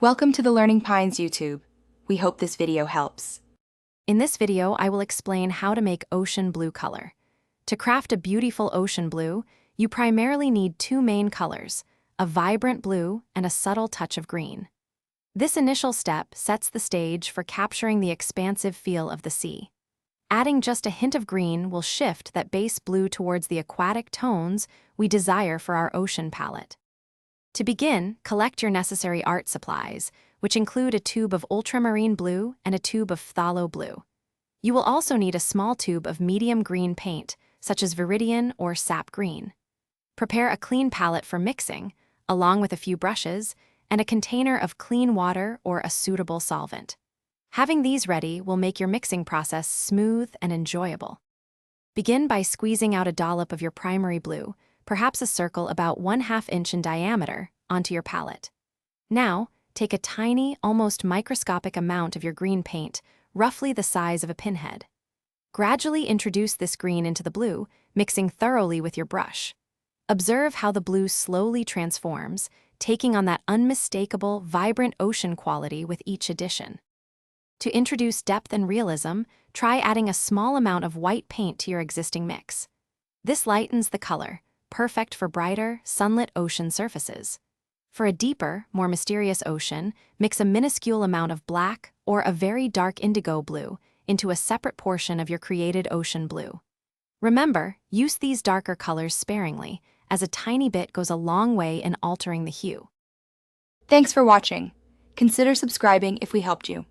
Welcome to the Learning Pines YouTube. We hope this video helps. In this video, I will explain how to make ocean blue color. To craft a beautiful ocean blue, you primarily need two main colors, a vibrant blue and a subtle touch of green. This initial step sets the stage for capturing the expansive feel of the sea. Adding just a hint of green will shift that base blue towards the aquatic tones we desire for our ocean palette. To begin, collect your necessary art supplies, which include a tube of ultramarine blue and a tube of phthalo blue. You will also need a small tube of medium green paint, such as viridian or sap green. Prepare a clean palette for mixing, along with a few brushes, and a container of clean water or a suitable solvent. Having these ready will make your mixing process smooth and enjoyable. Begin by squeezing out a dollop of your primary blue, perhaps a circle about 1/2 inch in diameter, onto your palette. Now, take a tiny, almost microscopic amount of your green paint, roughly the size of a pinhead. Gradually introduce this green into the blue, mixing thoroughly with your brush. Observe how the blue slowly transforms, taking on that unmistakable, vibrant ocean quality with each addition. To introduce depth and realism, try adding a small amount of white paint to your existing mix. This lightens the color, perfect for brighter, sunlit ocean surfaces. For a deeper, more mysterious ocean, mix a minuscule amount of black or a very dark indigo blue into a separate portion of your created ocean blue. Remember, use these darker colors sparingly, as a tiny bit goes a long way in altering the hue. Thanks for watching. Consider subscribing if we helped you.